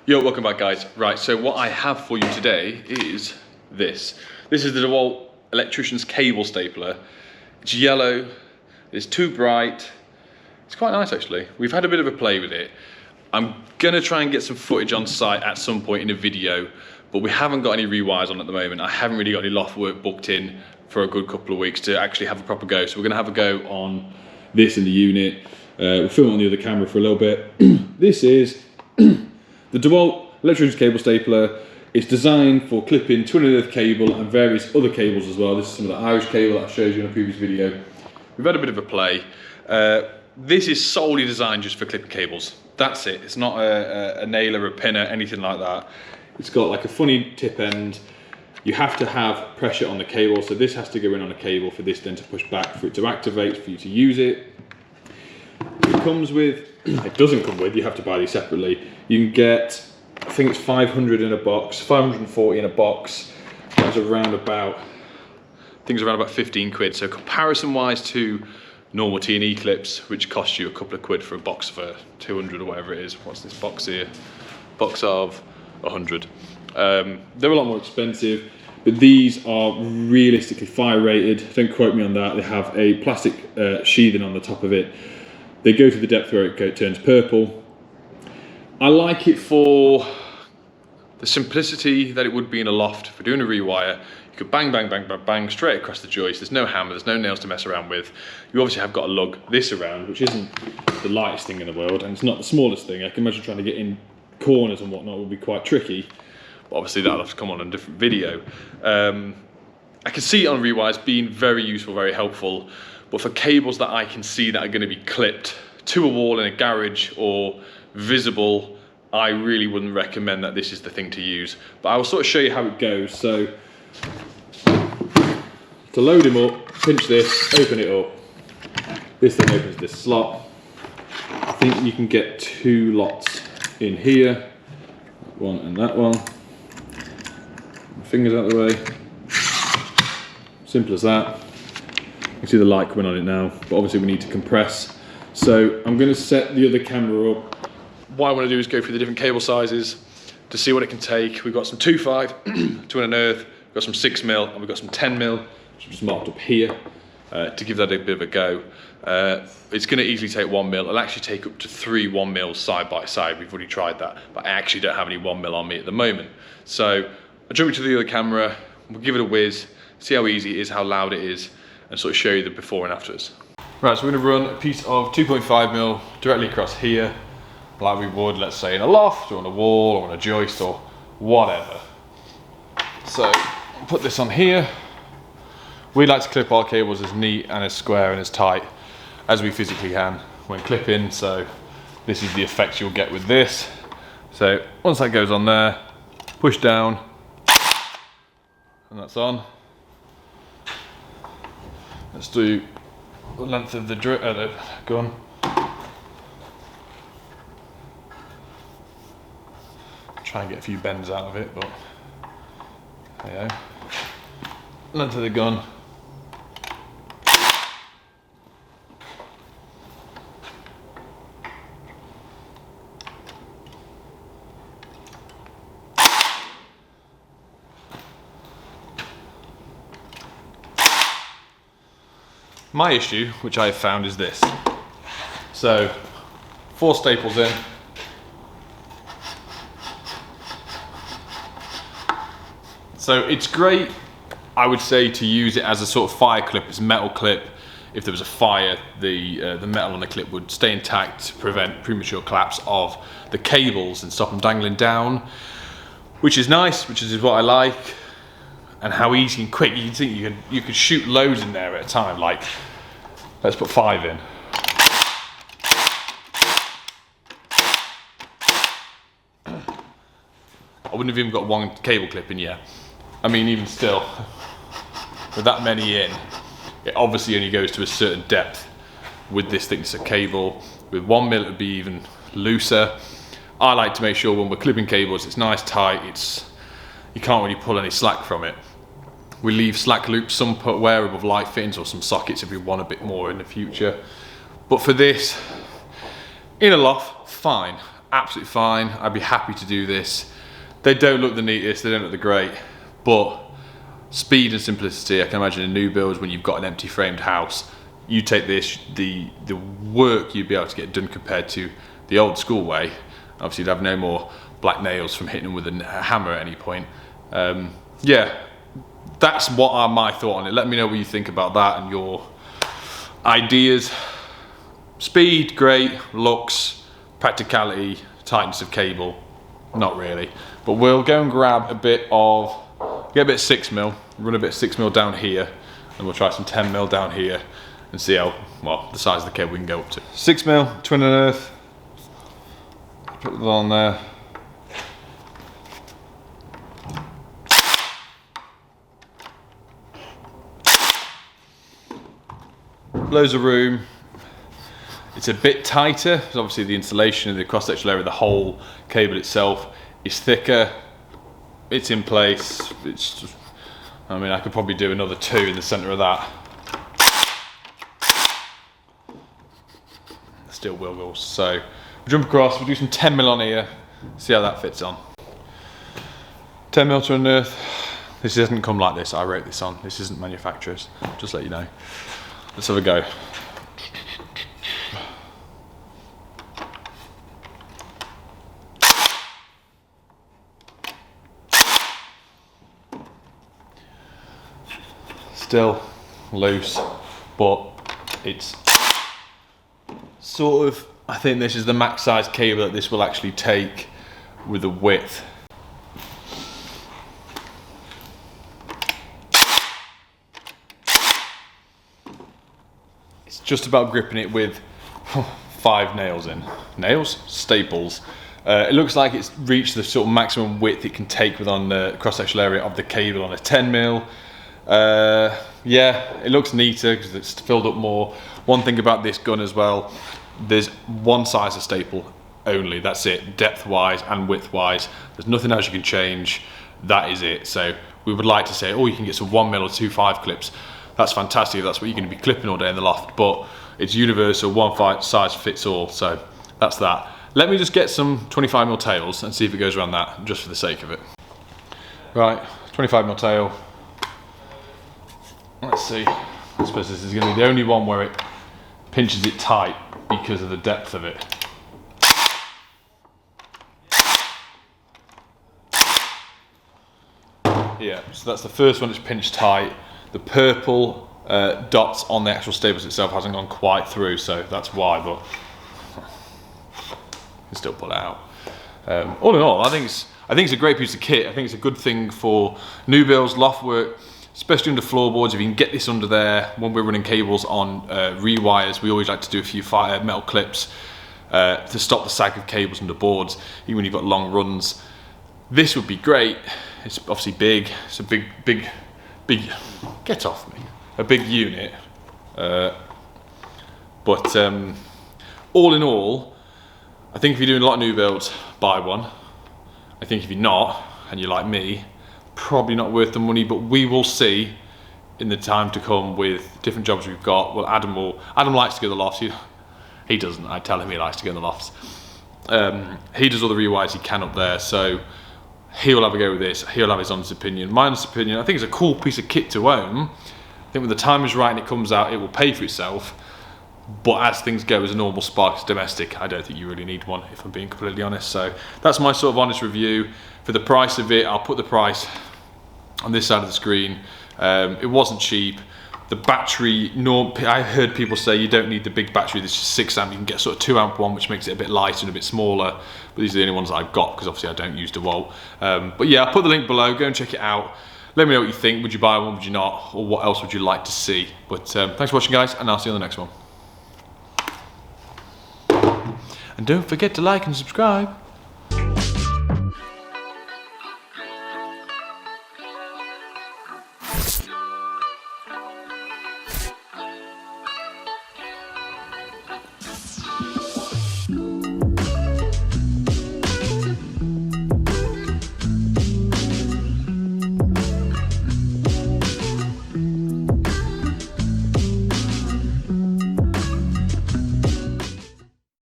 Yo, welcome back guys. Right, so what I have for you today is this. This is the DeWalt Electricians Cable stapler. It's yellow, it's too bright. It's quite nice actually. We've had a bit of a play with it. I'm gonna try and get some footage on site at some point in a video, but we haven't got any rewires on at the moment. I haven't really got any loft work booked in for a good couple of weeks to actually have a proper go. So we're gonna have a go on this in the unit. We'll film it on the other camera for a little bit. This is the DeWalt Electricians Cable stapler. It's designed for clipping 200 earth cable and various other cables as well. This is some of the Irish cable that I showed you in a previous video. We've had a bit of a play. This is solely designed just for clipping cables. That's it. It's not a nailer, a pinner, anything like that. It's got like a funny tip end. You have to have pressure on the cable, so this has to go in on a cable for this then to push back, for it to activate, for you to use it. It comes with, it doesn't come with, you have to buy these separately. You can get, I think it's 500 in a box, 540 in a box. That's around about, I think it's around about 15 quid. So comparison wise to normal T&E clips, which cost you a couple of quid for a box for 200 or whatever it is. What's this box here? Box of 100. They're a lot more expensive, but these are realistically fire rated. Don't quote me on that. They have a plastic sheathing on the top of it. They go to the depth where it turns purple. I like it for the simplicity that it would be in a loft. For doing a rewire, you could bang, bang, bang, bang, bang straight across the joist. There's no hammer, there's no nails to mess around with. You obviously have got to lug this around, which isn't the lightest thing in the world, and it's not the smallest thing. I can imagine trying to get in corners and whatnot would be quite tricky. But obviously that'll have to come on a different video. I can see it on rewires being very useful, very helpful. But for cables that I can see that are going to be clipped to a wall in a garage or visible, I really wouldn't recommend that this is the thing to use. But I will sort of show you how it goes. So to load him up, pinch this, open it up. This then opens this slot. I think you can get two lots in here, that one and that one. My fingers out of the way. Simple as that. You can see the light coming on it now, but obviously we need to compress. So I'm going to set the other camera up. What I want to do is go through the different cable sizes to see what it can take. We've got some 2.5, 200 earth, we've got some 6mm, and we've got some 10mm, which I've just marked up here to give that a bit of a go. It's going to easily take 1mm. It'll actually take up to 3 1mm side by side. We've already tried that, but I actually don't have any 1mm on me at the moment. So I'll jump into the other camera, we'll give it a whiz, see how easy it is, how loud it is, and sort of show you the before and afters. Right, so we're going to run a piece of 2.5mm directly across here, like we would, let's say, in a loft, or on a wall, or on a joist, or whatever. So, put this on here. We like to clip our cables as neat and as square and as tight as we physically can when clipping, so this is the effect you'll get with this. So, once that goes on there, push down, and that's on. Let's do the length of the gun. Try and get a few bends out of it, but there you go. Length of the gun. My issue, which I have found, is this. So, 4 staples in. So it's great, I would say, to use it as a sort of fire clip, as a metal clip. If there was a fire, the metal on the clip would stay intact to prevent premature collapse of the cables and stop them dangling down, which is nice, which is what I like. And how easy and quick, you can think you could shoot loads in there at a time, like, let's put 5 in. I wouldn't have even got 1 cable clip in yet. I mean, even still, with that many in, it obviously only goes to a certain depth with this thickness of cable. With 1mm it would be even looser. I like to make sure when we're clipping cables, it's nice, tight, you can't really pull any slack from it. We leave slack loops somewhere above light fittings or some sockets if we want a bit more in the future. But for this, in a loft, fine. absolutely fine. I'd be happy to do this. They don't look the neatest, they don't look the great, but speed and simplicity, I can imagine in new builds when you've got an empty framed house, you take this, the work you'd be able to get done compared to the old school way. Obviously you'd have no more black nails from hitting them with a hammer at any point. Yeah, that's what are my thought on it. Let me know what you think about that and your ideas. Speed, great. Looks, practicality, tightness of cable, not really. But we'll go and grab a bit of, get a bit of 6mm, run a bit of 6mm down here, and we'll try some 10mm down here and see how, well, the size of the cable we can go up to. 6mm, twin and earth, put that on there. Loads of room. It's a bit tighter, because obviously the insulation of the cross-sectional area, the whole cable itself is thicker. It's in place. It's just, I mean, I could probably do another 2 in the center of that. Still wiggles. So we'll jump across, we'll do some 10mm on here, see how that fits on. 10mm to an earth. This doesn't come like this, I wrote this on. This isn't manufacturer's, just let you know. Let's have a go. Still loose, but it's sort of, I think this is the max size cable that this will actually take with the width. It's just about gripping it with 5 nails in. Nails? Staples. It looks like it's reached the sort of maximum width it can take with on the cross-sectional area of the cable on a 10mm. Yeah, it looks neater because it's filled up more. One thing about this gun as well, there's one size of staple only, that's it, depth wise and width wise. There's nothing else you can change, that is it. So we would like to say, oh, you can get some 1mm or 2.5 clips. That's fantastic if that's what you're going to be clipping all day in the loft, but it's universal, one size fits all, so that's that. Let me just get some 25mm tails and see if it goes around that, just for the sake of it. Right, 25mm tail. Let's see, I suppose this is going to be the only one where it pinches it tight because of the depth of it. Yeah, so that's the first one that's pinched tight. The purple dots on the actual staples itself hasn't gone quite through, so that's why, but you can still pull it out. All in all, I think it's a great piece of kit. I think it's a good thing for new builds, loft work, especially under floorboards. If you can get this under there, when we're running cables on rewires, we always like to do a few metal clips to stop the sag of cables under boards, even when you've got long runs. This would be great. It's obviously big. It's a big, get off me. A big unit. But all in all, I think if you're doing a lot of new builds, buy one. I think if you're not, and you're like me, probably not worth the money, but we will see in the time to come with different jobs we've got. Well, Adam likes to go to the lofts. He doesn't, I tell him he likes to go in the lofts. He does all the rewires he can up there, so he'll have a go with this. He'll have his honest opinion. My honest opinion, I think it's a cool piece of kit to own. I think when the time is right and it comes out, it will pay for itself. But as things go as a normal Sparks domestic, I don't think you really need one, if I'm being completely honest. So that's my sort of honest review. For the price of it, I'll put the price on this side of the screen. It wasn't cheap. The battery, I heard people say you don't need the big battery, this is 6 amp, you can get a sort of 2 amp one, which makes it a bit lighter and a bit smaller, but these are the only ones that I've got, because obviously I don't use DeWalt. But yeah, I'll put the link below, go and check it out. Let me know what you think. Would you buy one, would you not, or what else would you like to see? But thanks for watching, guys, and I'll see you on the next one. And don't forget to like and subscribe.